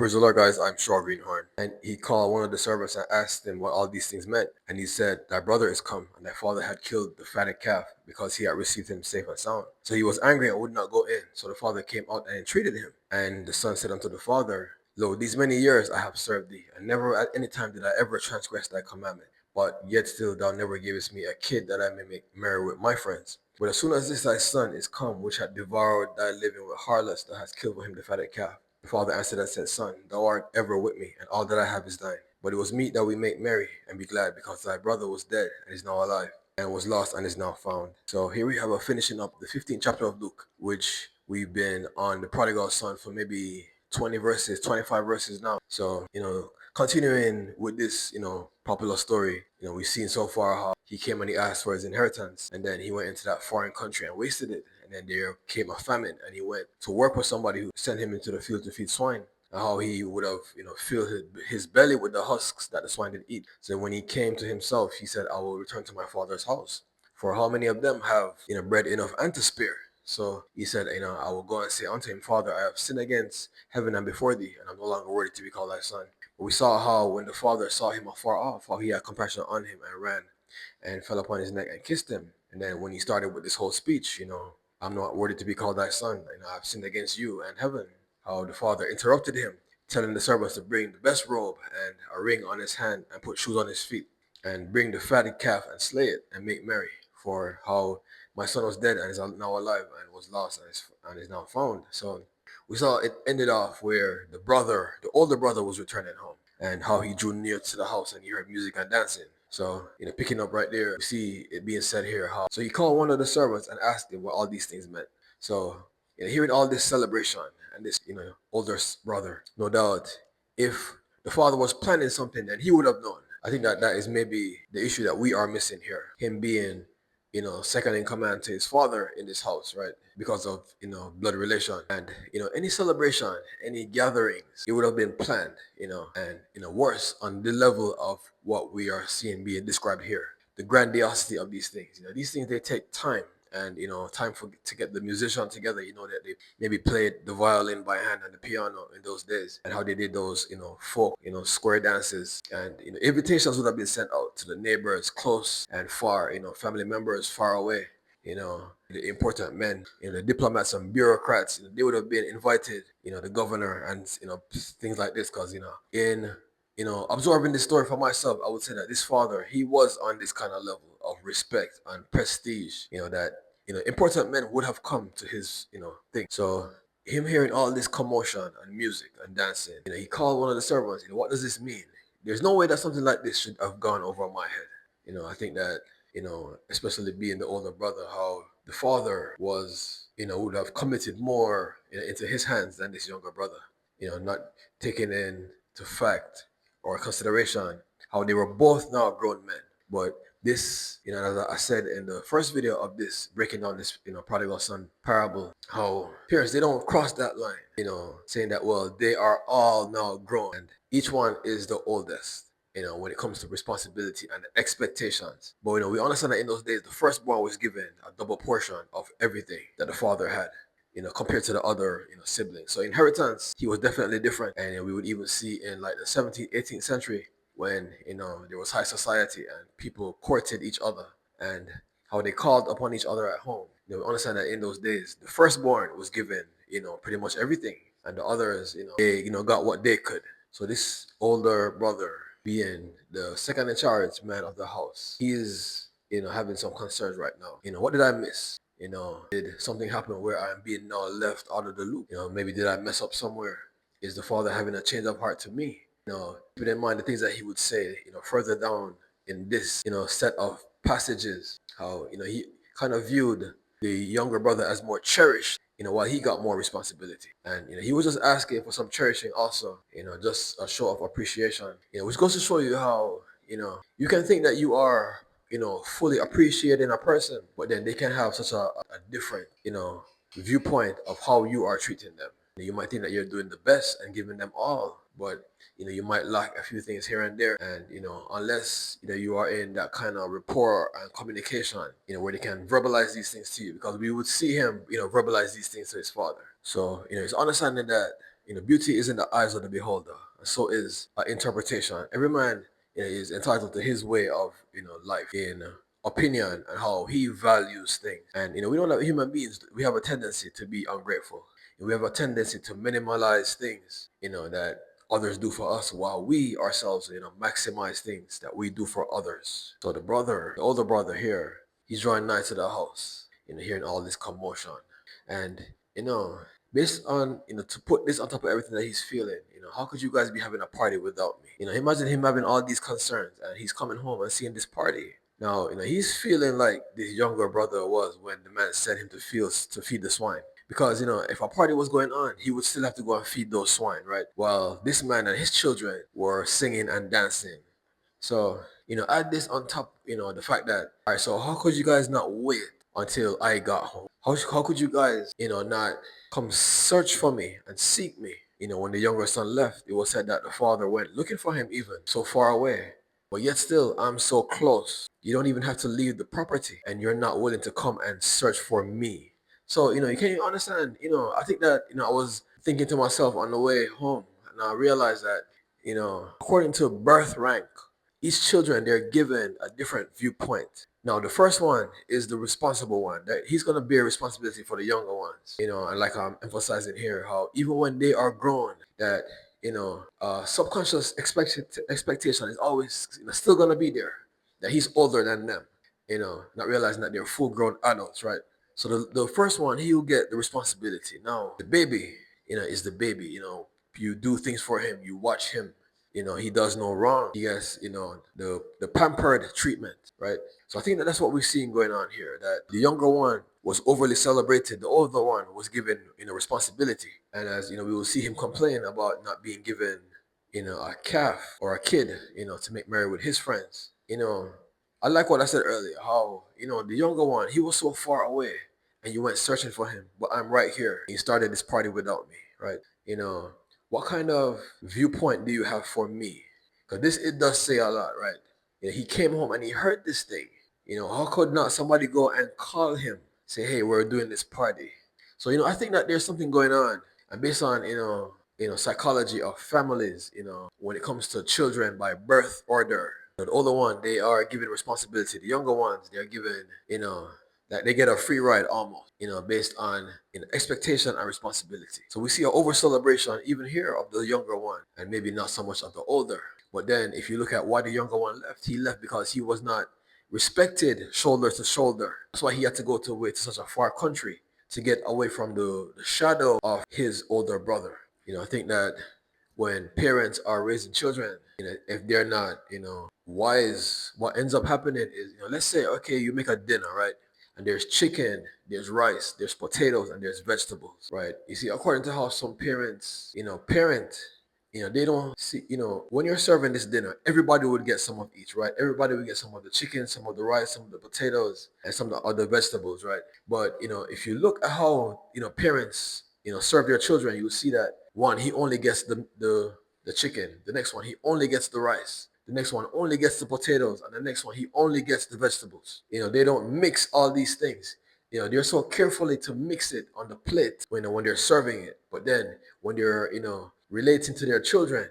Praise the Lord, guys. I'm Shaw Greenhorn. And he called one of the servants and asked him what all these things meant. And he said, thy brother is come, and thy father had killed the fatted calf because he had received him safe and sound. So he was angry and would not go in. So the father came out and entreated him. And the son said unto the father, lo, these many years I have served thee, and never at any time did I ever transgress thy commandment. But yet still thou never gavest me a kid that I may make merry with my friends. But as soon as this thy son is come, which had devoured thy living with harlots, thou hast killed for him the fatted calf. The father answered and said, Son, thou art ever with me, and all that I have is thine. But it was meet that we make merry and be glad, because thy brother was dead and is now alive, and was lost and is now found. So here we have a finishing up the 15th chapter of Luke, which we've been on the prodigal son for maybe 20 verses, 25 verses now. So, continuing with this, popular story, we've seen so far how he came and he asked for his inheritance, and then he went into that foreign country and wasted it. And then there came a famine, and he went to work with somebody who sent him into the field to feed swine. And how he would have, filled his belly with the husks that the swine did eat. So when he came to himself, he said, I will return to my father's house. For how many of them have, bread enough and to spare? So he said, I will go and say unto him, Father, I have sinned against heaven and before thee, and I'm no longer worthy to be called thy son. But we saw how when the father saw him afar off, how he had compassion on him and ran and fell upon his neck and kissed him. And then when he started with this whole speech, I'm not worthy to be called thy son, and I've sinned against you and heaven. How the father interrupted him, telling the servants to bring the best robe and a ring on his hand and put shoes on his feet, and bring the fatted calf and slay it and make merry. For how my son was dead and is now alive, and was lost and is now found. So we saw it ended off where the older brother, was returning home, and how he drew near to the house and he heard music and dancing. So, picking up right there, we see it being said here how, so he called one of the servants and asked him what all these things meant. So, hearing all this celebration and this, older brother, no doubt, if the father was planning something, then he would have known. I think that is maybe the issue that we are missing here. Him being, second in command to his father in this house, right? Because of, blood relation. And, any celebration, any gatherings, it would have been planned, and, worse on the level of what we are seeing being described here. The grandiosity of these things. These things, they take time. And time to get the musician together. That they maybe played the violin by hand and the piano in those days, and how they did those folk square dances, and invitations would have been sent out to the neighbors close and far, family members far away, the important men, the diplomats and bureaucrats, they would have been invited, the governor and things like this, because in absorbing this story for myself, I would say that this father, he was on this kind of level of respect and prestige, that important men would have come to his thing. So him hearing all this commotion and music and dancing, he called one of the servants. What does this mean? There's no way that something like this should have gone over my head. I think that especially being the older brother, how the father was, would have committed more into his hands than this younger brother. Not taking into fact or consideration how they were both now grown men. But this, as I said in the first video of this, breaking down this, prodigal son parable, how parents, they don't cross that line, saying that, well, they are all now grown and each one is the oldest, when it comes to responsibility and expectations. But, we understand that in those days, the firstborn was given a double portion of everything that the father had, compared to the other, siblings. So inheritance, he was definitely different. And we would even see in like the 17th, 18th century, when, there was high society and people courted each other, and how they called upon each other at home. We understand that in those days, the firstborn was given, pretty much everything. And the others, they, got what they could. So this older brother, being the second in charge man of the house, he is, having some concerns right now. What did I miss? Did something happen where I'm being now left out of the loop? Maybe did I mess up somewhere? Is the father having a change of heart to me? Keeping in mind the things that he would say, further down in this, set of passages, how, he kind of viewed the younger brother as more cherished, while he got more responsibility. And, he was just asking for some cherishing also, just a show of appreciation, which goes to show you how, you can think that you are, fully appreciating a person, but then they can have such a different, viewpoint of how you are treating them. You might think that you're doing the best and giving them all, but you might lack a few things here and there. And unless you are in that kind of rapport and communication, where they can verbalize these things to you, because we would see him, verbalize these things to his father. So it's understanding that beauty is in the eyes of the beholder, and so is interpretation. Every man is entitled to his way of life in opinion and how he values things. And we know that human beings, we have a tendency to be ungrateful. We have a tendency to minimalize things, that others do for us, while we ourselves, maximize things that we do for others. So the older brother here, he's drawing nigh to the house, hearing all this commotion. And, based on, to put this on top of everything that he's feeling, how could you guys be having a party without me? Imagine him having all these concerns and he's coming home and seeing this party. Now, he's feeling like this younger brother was when the man sent him to feed the swine. Because, if a party was going on, he would still have to go and feed those swine, right? While this man and his children were singing and dancing. So, add this on top, the fact that, all right, so how could you guys not wait until I got home? How could you guys, not come search for me and seek me? When the younger son left, it was said that the father went looking for him even so far away. But yet still, I'm so close. You don't even have to leave the property and you're not willing to come and search for me. So, you can you understand, I think that, I was thinking to myself on the way home and I realized that, according to birth rank, each children, they're given a different viewpoint. Now, the first one is the responsible one. That he's gonna bear responsibility for the younger ones. And like I'm emphasizing here, how even when they are grown, that subconscious expectation is always still gonna be there. That he's older than them. Not realizing that they're full-grown adults, right? So the first one, he will get the responsibility. Now, the baby, is the baby. You do things for him. You watch him. He does no wrong. He gets, the pampered treatment, right? So I think that that's what we're seeing going on here. That the younger one was overly celebrated. The older one was given, responsibility. And as we will see him complain about not being given, a calf or a kid, to make merry with his friends. I like what I said earlier. How the younger one, he was so far away, and you went searching for him, but I'm right here. You started this party without me, right? What kind of viewpoint do you have for me? Because it does say a lot, right? He came home and he heard this thing. How could not somebody go and call him, say, hey, we're doing this party? So, I think that there's something going on. And based on, psychology of families, when it comes to children by birth order, the older one, they are given responsibility. The younger ones, they are given, that they get a free ride almost, based on expectation and responsibility. So we see an over celebration even here of the younger one and maybe not so much of the older. But then if you look at why the younger one left, he left because he was not respected shoulder to shoulder. That's why he had to go away to such a far country to get away from the shadow of his older brother. I think that when parents are raising children, if they're not, wise, what ends up happening is, let's say, okay, you make a dinner, right? And there's chicken, there's rice, there's potatoes, and there's vegetables, right? You see, according to how some parents, they don't see, when you're serving this dinner, everybody would get some of each, right? Everybody would get some of the chicken, some of the rice, some of the potatoes, and some of the other vegetables, right? But, if you look at how, parents, serve their children, you will see that one, he only gets the chicken. The next one, he only gets the rice. The next one only gets the potatoes, and the next one, he only gets the vegetables. They don't mix all these things. They're so carefully to mix it on the plate when they're serving it. But then when they're, relating to their children,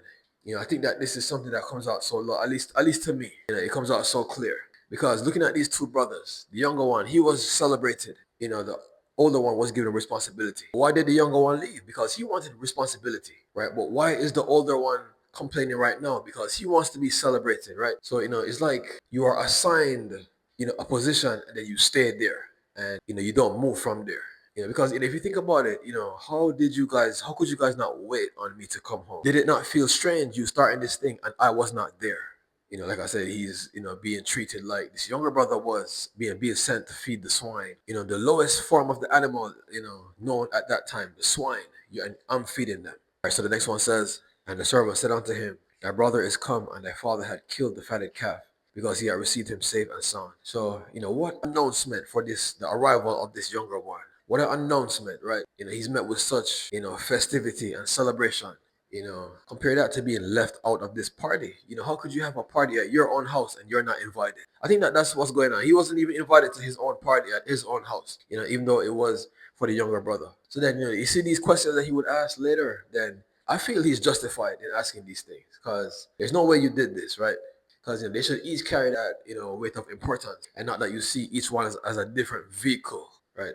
I think that this is something that comes out so low, at least to me, it comes out so clear. Because looking at these two brothers, the younger one, he was celebrated. The older one was given responsibility. Why did the younger one leave? Because he wanted responsibility, right? But why is the older one complaining right now? Because he wants to be celebrated, right? So, it's like you are assigned, a position and then you stay there and, you don't move from there. Because if you think about it, how could you guys not wait on me to come home? Did it not feel strange you starting this thing and I was not there? Like I said, he's, being treated like this younger brother was being sent to feed the swine. The lowest form of the animal, known at that time, the swine. And I'm feeding them. All right, so the next one says, and the servant said unto him, thy brother is come, and thy father had killed the fatted calf, because he had received him safe and sound. So, what announcement for the arrival of this younger one. What an announcement, right? He's met with such, festivity and celebration. Compare that to being left out of this party. How could you have a party at your own house and you're not invited? I think that that's what's going on. He wasn't even invited to his own party at his own house, even though it was for the younger brother. So then, you see these questions that he would ask later, then, I feel he's justified in asking these things because there's no way you did this, right? Because they should each carry that weight of importance, and not that you see each one as a different vehicle, right?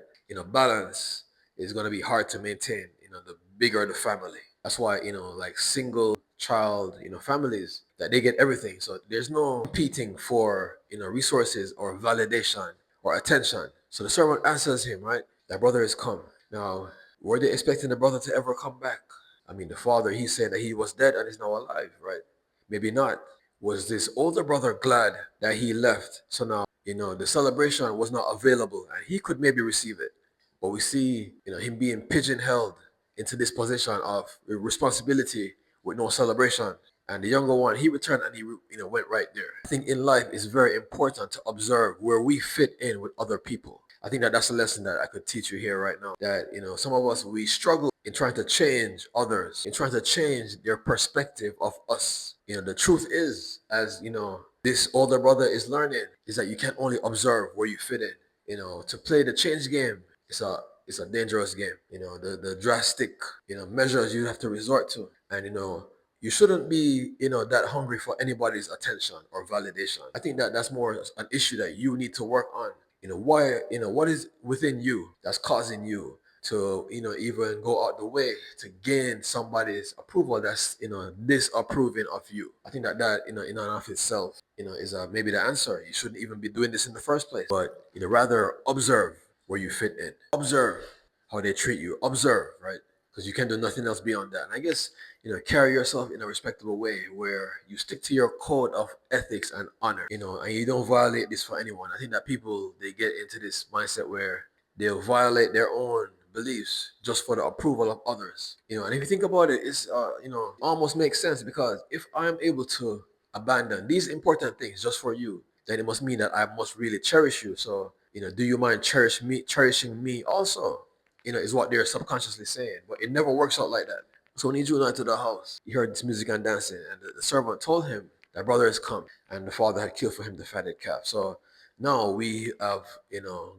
Balance is gonna be hard to maintain. The bigger the family. That's why like single child families that they get everything. So there's no competing for resources or validation or attention. So the servant answers him, right? That brother is come. Now, were they expecting the brother to ever come back? I mean, the father, he said that he was dead and is now alive, right? Maybe not. Was this older brother glad that he left? So now, the celebration was not available and he could maybe receive it. But we see, him being pigeonholed into this position of responsibility with no celebration. And the younger one, he returned and he, went right there. I think in life it's very important to observe where we fit in with other people. I think that that's a lesson that I could teach you here right now. That some of us, we struggle in trying to change others, in trying to change their perspective of us. The truth is, as this older brother is learning, is that you can only observe where you fit in. To play the change game, it's a dangerous game. The drastic measures you have to resort to, and you shouldn't be that hungry for anybody's attention or validation. I think that that's more an issue that you need to work on. Why what is within you that's causing you to even go out the way to gain somebody's approval that's disapproving of you. I think that in and of itself is maybe the answer. You shouldn't even be doing this in the first place, but rather observe where you fit in. Observe how they treat you. Observe, right? Because you can do nothing else beyond that. And I guess carry yourself in a respectable way where you stick to your code of ethics and honor, and you don't violate this for anyone. I think that people, they get into this mindset where they'll violate their own beliefs just for the approval of others. And if you think about it, it's almost makes sense, because if I'm able to abandon these important things just for you, then it must mean that I must really cherish you. So do you mind cherishing me also? Is what they're subconsciously saying, but it never works out like that. So when he drew nigh to the house, he heard this music and dancing, and the servant told him that brother has come, and the father had killed for him the fatted calf. So now we have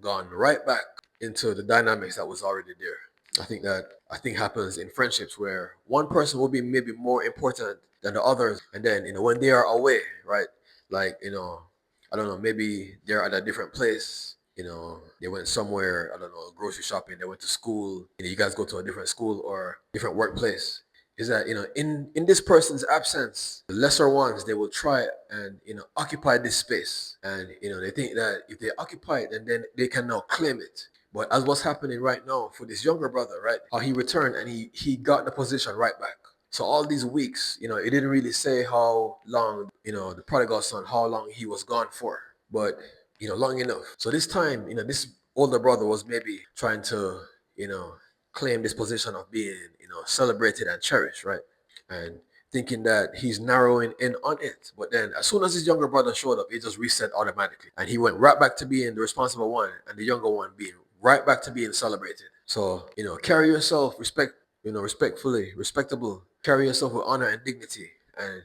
gone right back into the dynamics that was already there. I think happens in friendships where one person will be maybe more important than the others, and then when they are away, right? Like I don't know, maybe they're at a different place. They went somewhere, I don't know, grocery shopping. They went to school. You guys go to a different school or different workplace. Is that in this person's absence, the lesser ones, they will try and occupy this space, and they think that if they occupy it, then they can now claim it. But as what's happening right now for this younger brother, right? How he returned and he got the position right back. So all these weeks, it didn't really say how long, the prodigal son, how long he was gone for, but long enough. So this time, this older brother was maybe trying to, claim this position of being, celebrated and cherished, right? And thinking that he's narrowing in on it. But then as soon as his younger brother showed up, it just reset automatically. And he went right back to being the responsible one, and the younger one being right back to being celebrated. So, carry yourself respectfully, respectable. Carry yourself with honor and dignity, and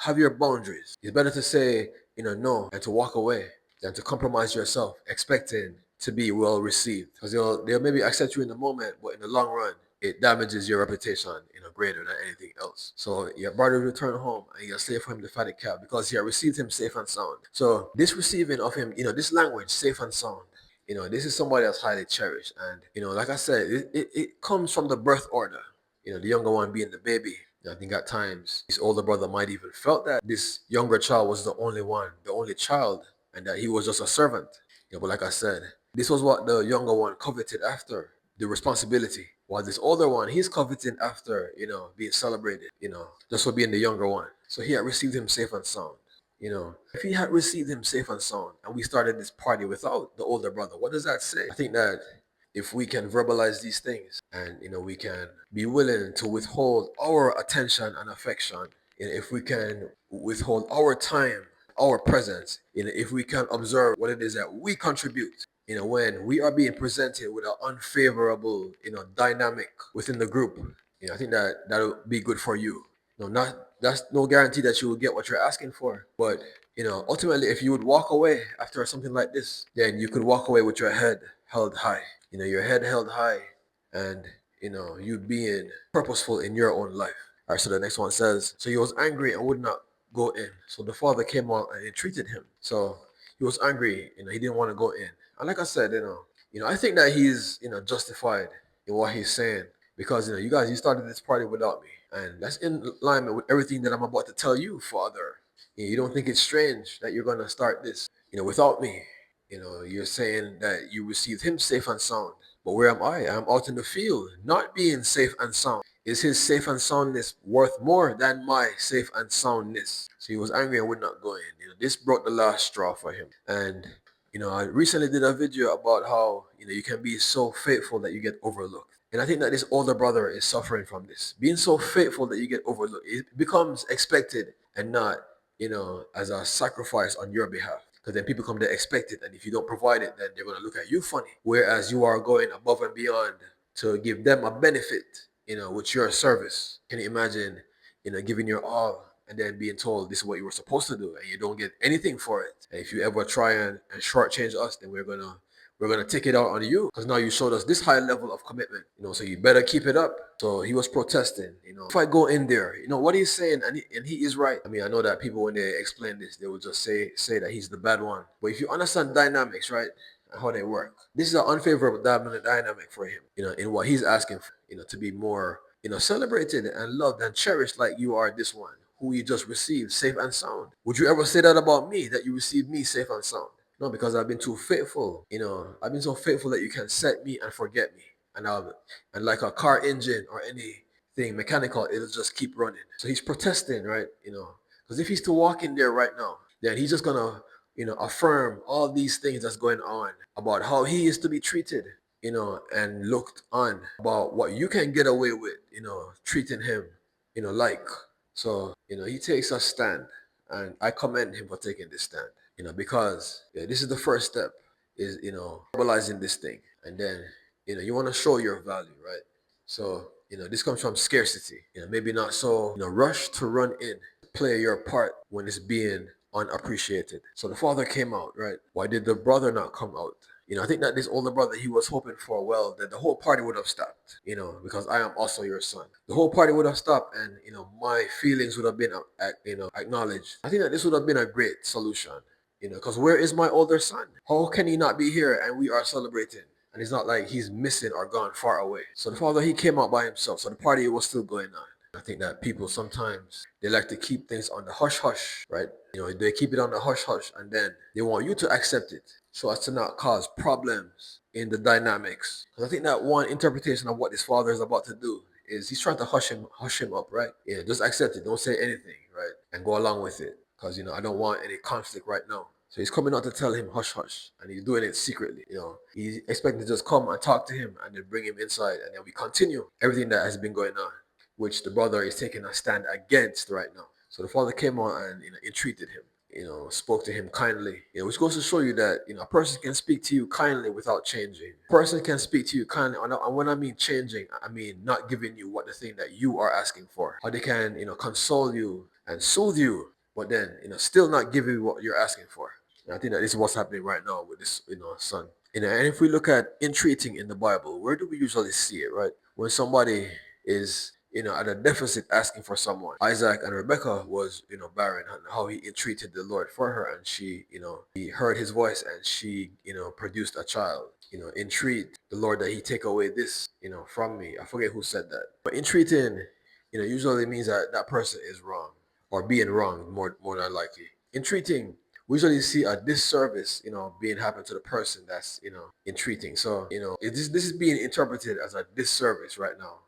have your boundaries. It's better to say no and to walk away than to compromise yourself expecting to be well received, because they'll maybe accept you in the moment, but in the long run it damages your reputation greater than anything else. So your brother returned home, and you slave for him the fatted calf, because he had received him safe and sound. So this receiving of him, this language, safe and sound, this is somebody that's highly cherished. And like I said, it comes from the birth order. The younger one being the baby. I think at times his older brother might even felt that this younger child was the only one, the only child, and that he was just a servant. But like I said, this was what the younger one coveted after, the responsibility. While this older one, he's coveting after, being celebrated, just for being the younger one. So he had received him safe and sound. If he had received him safe and sound and we started this party without the older brother, what does that say? I think that if we can verbalize these things, and we can be willing to withhold our attention and affection, if we can withhold our time, our presence, if we can observe what it is that we contribute, when we are being presented with an unfavorable dynamic within the group, I think that that'll be good for you. Not That's no guarantee that you will get what you're asking for, but ultimately, if you would walk away after something like this, then you could walk away with your head held high. Your head held high, and you being purposeful in your own life. All right, so the next one says, so he was angry and would not go in. So the father came out and entreated him. So he was angry, he didn't want to go in. And like I said, I think that he's, justified in what he's saying because, you guys, you started this party without me. And that's in alignment with everything that I'm about to tell you, Father. You don't think it's strange that you're going to start this, without me. You're saying that you received him safe and sound. But where am I? I'm out in the field, not being safe and sound. Is his safe and soundness worth more than my safe and soundness? So he was angry and would not go in. This brought the last straw for him. And I recently did a video about how you can be so faithful that you get overlooked. And I think that this older brother is suffering from this. Being so faithful that you get overlooked. It becomes expected and not, as a sacrifice on your behalf. Because then people come to expect it, and if you don't provide it, then they're going to look at you funny. Whereas you are going above and beyond to give them a benefit, with your service. Can you imagine, giving your all and then being told this is what you were supposed to do and you don't get anything for it? And if you ever try and shortchange us, then we're gonna take it out on you because now you showed us this high level of commitment, so you better keep it up. So he was protesting, if I go in there, what he's saying, and he is right. I mean, I know that people, when they explain this, they will just say that he's the bad one. But if you understand dynamics, right, and how they work, this is an unfavorable dynamic for him, in what he's asking for, to be more, celebrated and loved and cherished like you are this one who you just received safe and sound. Would you ever say that about me, that you received me safe and sound? No, because I've been too faithful. I've been so faithful that you can set me and forget me. And like a car engine or anything mechanical, it'll just keep running. So he's protesting, right? Because if he's to walk in there right now, then he's just gonna, affirm all these things that's going on about how he is to be treated, and looked on about what you can get away with, treating him, like. So, he takes a stand, and I commend him for taking this stand, because this is the first step, is, verbalizing this thing. And then, you want to show your value, right? So, this comes from scarcity, maybe not so, rush to run in, play your part when it's being unappreciated. So the father came out, right? Why did the brother not come out? I think that this older brother, he was hoping for, well, that the whole party would have stopped, because I am also your son. The whole party would have stopped, and, my feelings would have been, acknowledged. I think that this would have been a great solution, because where is my older son? How can he not be here and we are celebrating? And it's not like he's missing or gone far away. So the father, he came out by himself. So the party was still going on. I think that people sometimes, they like to keep things on the hush hush, right? They keep it on the hush hush, and then they want you to accept it so as to not cause problems in the dynamics. Because I think that one interpretation of what this father is about to do is he's trying to hush him up, right? Yeah, just accept it. Don't say anything, right? And go along with it. Because, I don't want any conflict right now. So he's coming out to tell him hush hush, and he's doing it secretly. He's expecting to just come and talk to him and then bring him inside, and then we continue everything that has been going on, which the brother is taking a stand against right now. So the father came on and entreated him, spoke to him kindly, which goes to show you that a person can speak to you kindly without changing. A person can speak to you kindly, and when I mean changing, I mean not giving you what the thing that you are asking for. How they can console you and soothe you, but then still not give you what you're asking for. And I think that this is what's happening right now with this son. And if we look at entreating in the Bible, where do we usually see it, right? When somebody is at a deficit asking for someone. Isaac and Rebecca was, barren, and how he entreated the Lord for her, and she, he heard his voice, and she, produced a child. Entreat the Lord that he take away this, from me. I forget who said that. But entreating, usually means that that person is wrong or being wrong more than likely. Entreating, we usually see a disservice, being happened to the person that's, entreating. So, this is being interpreted as a disservice right now,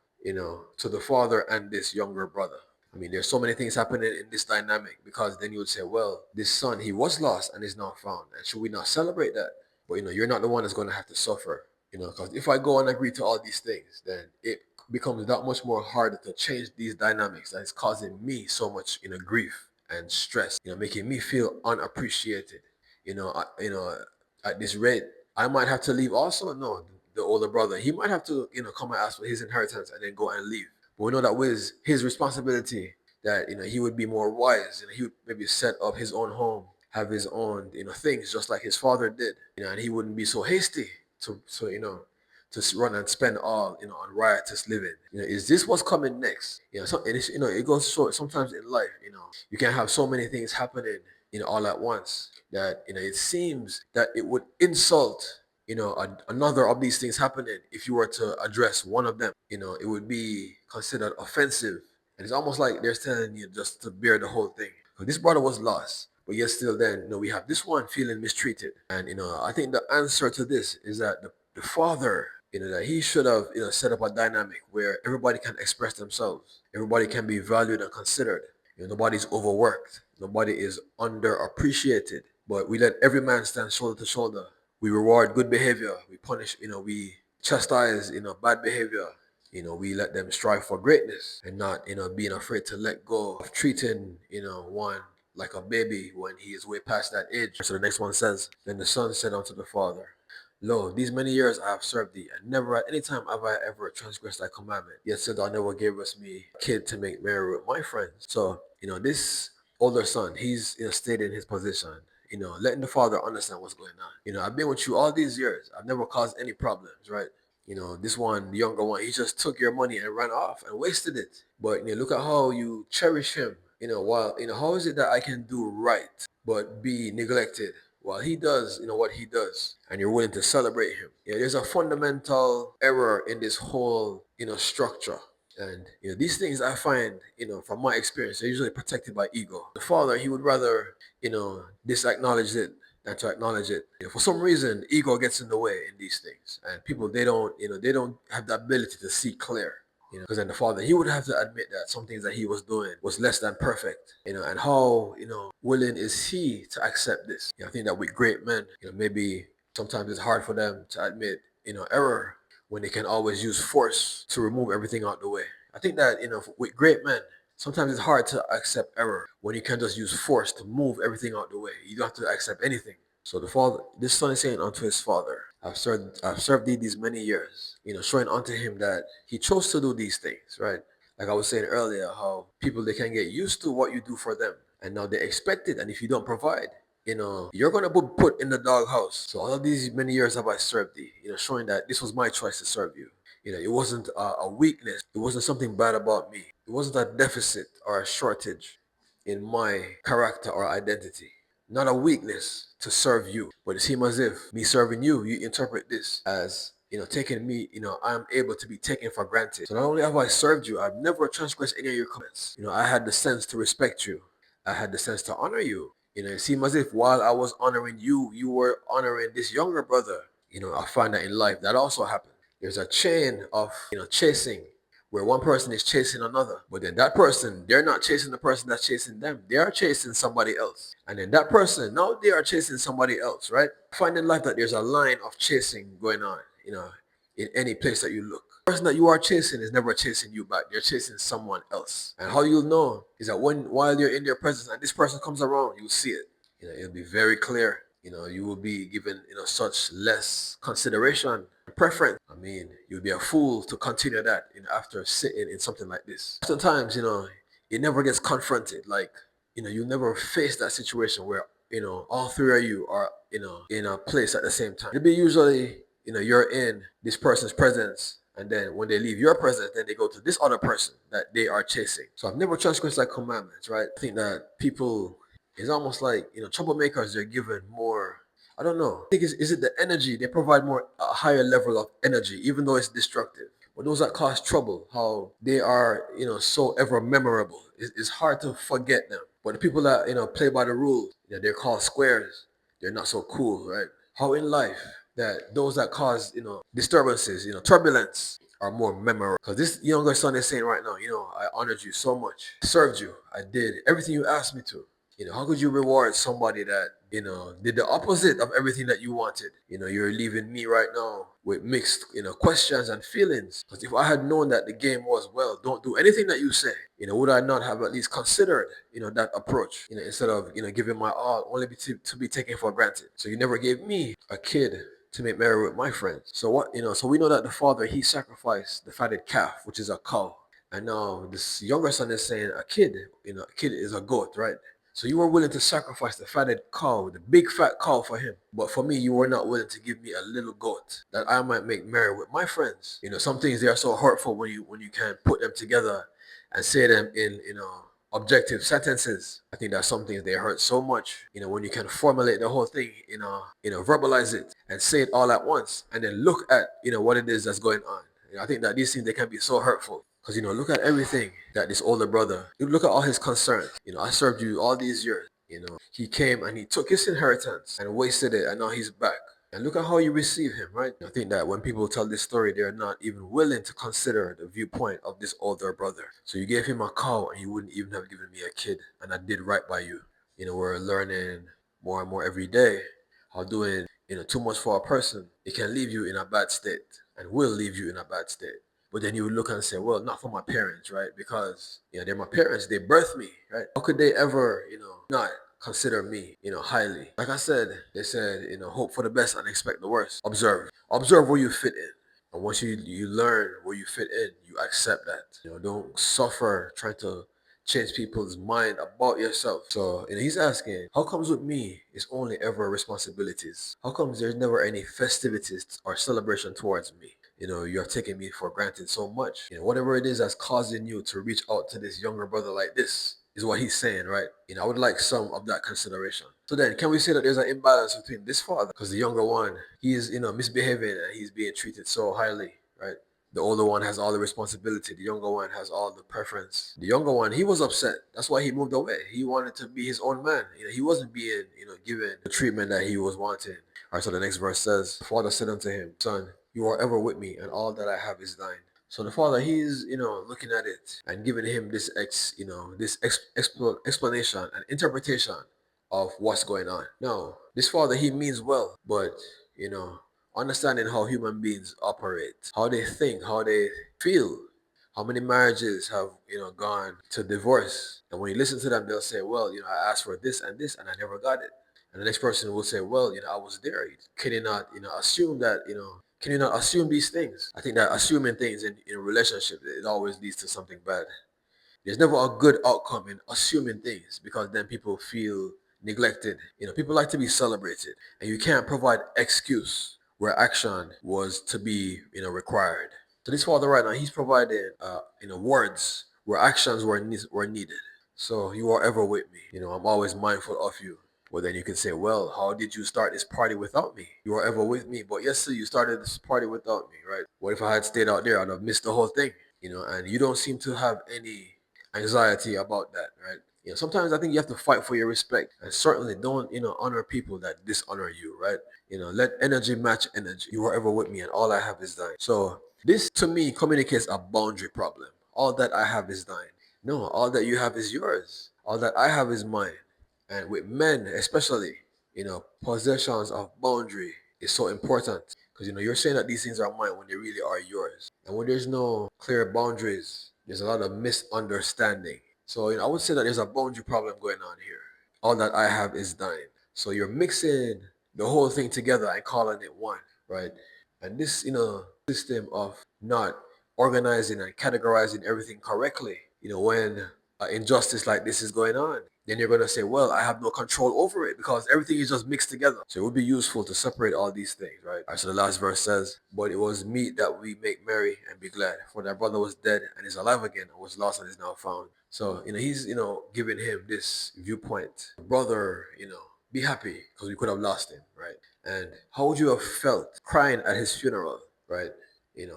to the father and this younger brother. I mean, there's so many things happening in this dynamic, because then you would say, well, this son, he was lost and is now found. And should we not celebrate that? But, you're not the one that's going to have to suffer, because if I go and agree to all these things, then it becomes that much more harder to change these dynamics that is causing me so much, grief and stress, making me feel unappreciated. At this rate, I might have to leave also. No, the older brother, he might have to, come and ask for his inheritance and then go and leave. But we know that with his responsibility, that he would be more wise, he would maybe set up his own home, have his own, things just like his father did, and he wouldn't be so hasty to to run and spend all, on riotous living. Is this what's coming next? And it goes short sometimes in life. You can have so many things happening, all at once that, it seems that it would insult, another of these things happening if you were to address one of them. It would be considered offensive. And it's almost like they're telling you just to bear the whole thing. So this brother was lost, but yet still then, we have this one feeling mistreated. And, I think the answer to this is that the father, that he should have, set up a dynamic where everybody can express themselves. Everybody can be valued and considered. Nobody's overworked. Nobody is underappreciated. But we let every man stand shoulder to shoulder. We reward good behavior. We punish, we chastise, bad behavior. We let them strive for greatness and not, being afraid to let go of treating, one like a baby when he is way past that age. So the next one says, then the son said unto the father, Lo, these many years I have served thee, and never at any time have I ever transgressed thy commandment. Yet said thou never gavest me a kid to make merry with my friends. So, this older son, he's, stayed in his position, letting the father understand what's going on. I've been with you all these years. I've never caused any problems, right? This one, the younger one, he just took your money and ran off and wasted it. But, look at how you cherish him. While, how is it that I can do right but be neglected while he does, what he does, and you're willing to celebrate him? There's a fundamental error in this whole, structure. And, these things I find, from my experience, they're usually protected by ego. The father, he would rather, disacknowledge it than to acknowledge it. For some reason, ego gets in the way in these things. And people, they don't have the ability to see clear. Because then the father, he would have to admit that some things that he was doing was less than perfect, and how, willing is he to accept this? I think that with great men, maybe sometimes it's hard for them to admit, error when they can always use force to remove everything out the way. I think that, with great men, sometimes it's hard to accept error when you can just use force to move everything out the way. You don't have to accept anything. So this son is saying unto his father, I've served thee these many years, showing unto him that he chose to do these things, right? Like I was saying earlier, how people, they can get used to what you do for them, and now they expect it. And if you don't provide, you're going to be put in the doghouse. So all of these many years have I served thee, showing that this was my choice to serve you. It wasn't a weakness. It wasn't something bad about me. It wasn't a deficit or a shortage in my character or identity. Not a weakness to serve you, but it seems as if me serving you, you interpret this as, taking me, I'm able to be taken for granted. So not only have I served you, I've never transgressed any of your comments. I had the sense to respect you. I had the sense to honor you. It seemed as if while I was honoring you, you were honoring this younger brother. I find that in life that also happens. There's a chain of, chasing, where one person is chasing another, but then that person, they're not chasing the person that's chasing them. They are chasing somebody else. And then that person, now they are chasing somebody else, right? I find in life that there's a line of chasing going on, in any place that you look. The person that you are chasing is never chasing you back. They're chasing someone else. And how you'll know is that while you're in their presence and this person comes around, you'll see it. It'll be very clear. You will be given, such less consideration, preference. I mean, you'd be a fool to continue that, after sitting in something like this. Sometimes, it never gets confronted. Like, you never face that situation where, all three of you are, in a place at the same time. It'd be usually, you're in this person's presence, and then when they leave your presence, then they go to this other person that they are chasing. So I've never transgressed like commandments, right? I think that people, it's almost like, troublemakers, they're given more, I don't know. I think is it the energy? They provide a higher level of energy, even though it's destructive. But those that cause trouble, how they are, so ever memorable. It's hard to forget them. But the people that, play by the rules, they're called squares. They're not so cool, right? How in life that those that cause, disturbances, turbulence are more memorable. Because this younger son is saying right now, I honored you so much, served you, I did everything you asked me to. How could you reward somebody that, did the opposite of everything that you wanted? You're leaving me right now with mixed, questions and feelings. Because if I had known that the game was, well, don't do anything that you say, would I not have at least considered, that approach, instead of, giving my all only to be taken for granted. So you never gave me a kid to make merry with my friends. So what, so we know that the father, he sacrificed the fatted calf, which is a cow. And now this younger son is saying a kid is a goat, right? So you were willing to sacrifice the fatted cow, the big fat cow for him. But for me, you were not willing to give me a little goat that I might make merry with my friends. Some things they are so hurtful when you can put them together and say them in objective sentences. I think that some things they hurt so much, when you can formulate the whole thing, verbalize it and say it all at once and then look at, what it is that's going on. I think that these things they can be so hurtful. Because, look at everything that this older brother, you look at all his concerns. I served you all these years. He came and he took his inheritance and wasted it, and now he's back. And look at how you receive him, right? I think that when people tell this story, they're not even willing to consider the viewpoint of this older brother. So you gave him a cow and you wouldn't even have given me a kid, and I did right by you. We're learning more and more every day how doing, too much for a person, it can leave you in a bad state and will leave you in a bad state. But then you would look and say, well, not for my parents, right? Because, they're my parents, they birthed me, right? How could they ever, not consider me, highly? Like I said, they said, hope for the best and expect the worst. Observe where you fit in. And once you learn where you fit in, you accept that. Don't suffer trying to change people's mind about yourself. So, he's asking, how comes with me it's only ever responsibilities? How comes there's never any festivities or celebration towards me? You're taking me for granted so much. Whatever it is that's causing you to reach out to this younger brother like this is what he's saying, right? I would like some of that consideration. So then, can we say that there's an imbalance between this father, because the younger one, he is, misbehaving and he's being treated so highly, right? The older one has all the responsibility. The younger one has all the preference. The younger one, he was upset. That's why he moved away. He wanted to be his own man. He wasn't being, given the treatment that he was wanting. All right, so the next verse says, the father said unto him, son, you are ever with me, and all that I have is thine. So the father, he's, looking at it and giving him this explanation and interpretation of what's going on. Now, this father, he means well, but, understanding how human beings operate, how they think, how they feel, how many marriages have, gone to divorce. And when you listen to them, they'll say, well, I asked for this and this and I never got it. And the next person will say, well, I was there. Can you not, assume that, can you not assume these things? I think that assuming things in a relationship, it always leads to something bad. There's never a good outcome in assuming things, because then people feel neglected. People like to be celebrated, and you can't provide excuse where action was to be, required. So this father right now, he's providing, words where actions were needed. So you are ever with me. I'm always mindful of you. Well, then you can say, well, how did you start this party without me? You are ever with me, but yes, sir, you started this party without me, right? What if I had stayed out there? I'd have missed the whole thing, and you don't seem to have any anxiety about that, right? Sometimes I think you have to fight for your respect, and certainly don't, honor people that dishonor you, right? Let energy match energy. You are ever with me, and all I have is thine. So this to me communicates a boundary problem. All that I have is thine. No, all that you have is yours. All that I have is mine. And with men, especially, possessions of boundary is so important, because you're saying that these things are mine when they really are yours. And when there's no clear boundaries, there's a lot of misunderstanding. So I would say that there's a boundary problem going on here. All that I have is thine. So you're mixing the whole thing together and calling it one, right? And this, system of not organizing and categorizing everything correctly, when injustice like this is going on, then you're going to say, well, I have no control over it because everything is just mixed together. So it would be useful to separate all these things, right? All right, so the last verse says, but it was meet that we make merry and be glad, for thy brother was dead and is alive again, and was lost and is now found. So, he's, giving him this viewpoint. Brother, be happy because we could have lost him, right? And how would you have felt crying at his funeral, right?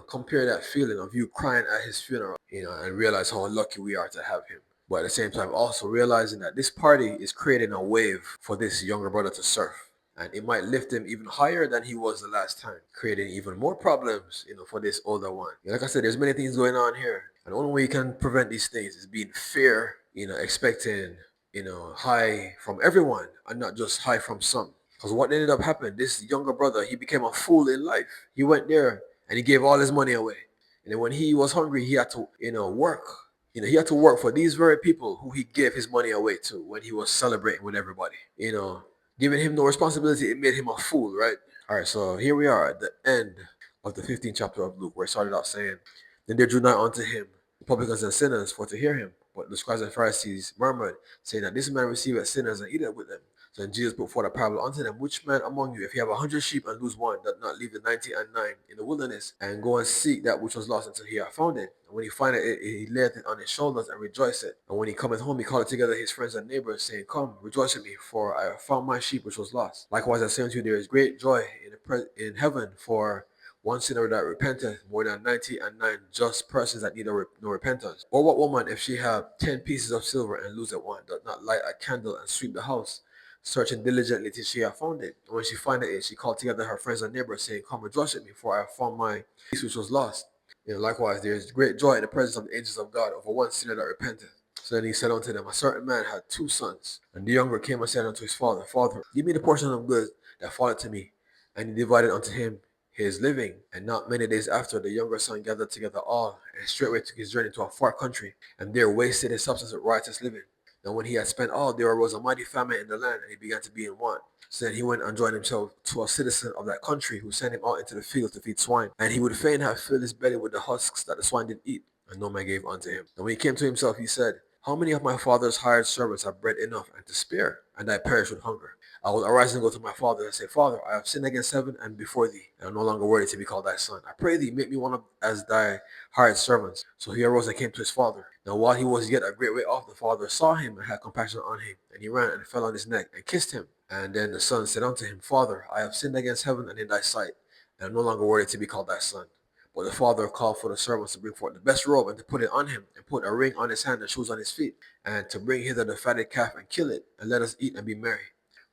Compare that feeling of you crying at his funeral, and realize how lucky we are to have him. But at the same time, also realizing that this party is creating a wave for this younger brother to surf. And it might lift him even higher than he was the last time, creating even more problems, for this older one. Like I said, there's many things going on here. And the only way you can prevent these things is being fair, expecting, high from everyone and not just high from some. Because what ended up happening, this younger brother, he became a fool in life. He went there and he gave all his money away. And then when he was hungry, he had to, work. He had to work for these very people who he gave his money away to when he was celebrating with everybody. Giving him no responsibility, it made him a fool, right? All right, so here we are at the end of the 15th chapter of Luke, where it started out saying, then there drew nigh unto him publicans and sinners for to hear him. But the scribes and Pharisees murmured, saying that this man receiveth sinners and eateth with them. So then Jesus put forth a parable unto them, which man among you, if he have 100 sheep and lose one, doth not leave the 99 in the wilderness, and go and seek that which was lost until he have found it? And when he findeth it, he layeth it on his shoulders and rejoiceth. And when he cometh home, he calleth together his friends and neighbors, saying, Come, rejoice with me, for I have found my sheep which was lost. Likewise I say unto you, there is great joy in heaven for one sinner that repenteth more than 99 just persons that need no repentance. Or what woman, if she have 10 pieces of silver and loseth one, doth not light a candle and sweep the house, searching diligently till she have found it? And when she findeth it, she called together her friends and neighbors, saying, Come rejoice with me, for I have found my piece which was lost. Likewise, there is great joy in the presence of the angels of God over one sinner that repenteth. So then he said unto them, A certain man had 2 sons, and the younger came and said unto his father, Father, give me the portion of goods that falleth to me. And he divided unto him his living. And not many days after, the younger son gathered together all, and straightway took his journey to a far country, and there wasted his substance with riotous living. Now when he had spent all, there arose a mighty famine in the land, and he began to be in want. So then he went and joined himself to a citizen of that country, who sent him out into the field to feed swine. And he would fain have filled his belly with the husks that the swine did eat, and no man gave unto him. And when he came to himself, he said, How many of my father's hired servants have bread enough and to spare, and I perish with hunger? I will arise and go to my father and say, Father, I have sinned against heaven and before thee, and am no longer worthy to be called thy son. I pray thee, make me one of as thy hired servants. So he arose and came to his father. Now while he was yet a great way off, the father saw him and had compassion on him. And he ran and fell on his neck and kissed him. And then the son said unto him, Father, I have sinned against heaven and in thy sight, and am no longer worthy to be called thy son. But the father called for the servants to bring forth the best robe and to put it on him, and put a ring on his hand and shoes on his feet, and to bring hither the fatted calf and kill it, and let us eat and be merry.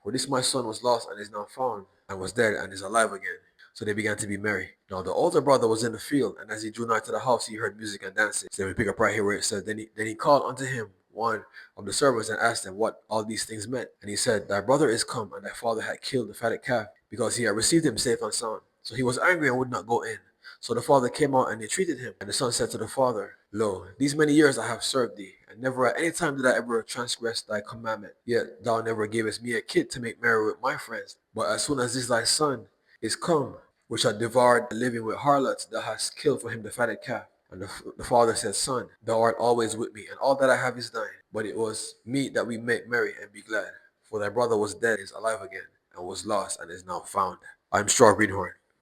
For this my son was lost and is now found, and was dead and is alive again. So they began to be merry. Now the older brother was in the field, and as he drew nigh to the house, he heard music and dancing. So we pick up right here where it says, Then he called unto him one of the servants and asked him what all these things meant. And he said, Thy brother is come, and thy father had killed the fatted calf, because he had received him safe and sound. So he was angry and would not go in. So the father came out and entreated him. And the son said to the father, Lo, these many years I have served thee, and never at any time did I ever transgress thy commandment. Yet thou never gavest me a kid to make merry with my friends. But as soon as this thy son is come, which had devoured the living with harlots, thou hast killed for him the fatted calf. And the father said, Son, thou art always with me, and all that I have is thine. But it was meet that we make merry and be glad. For thy brother was dead, is alive again, and was lost, and is now found. I am Straw Greenhorn.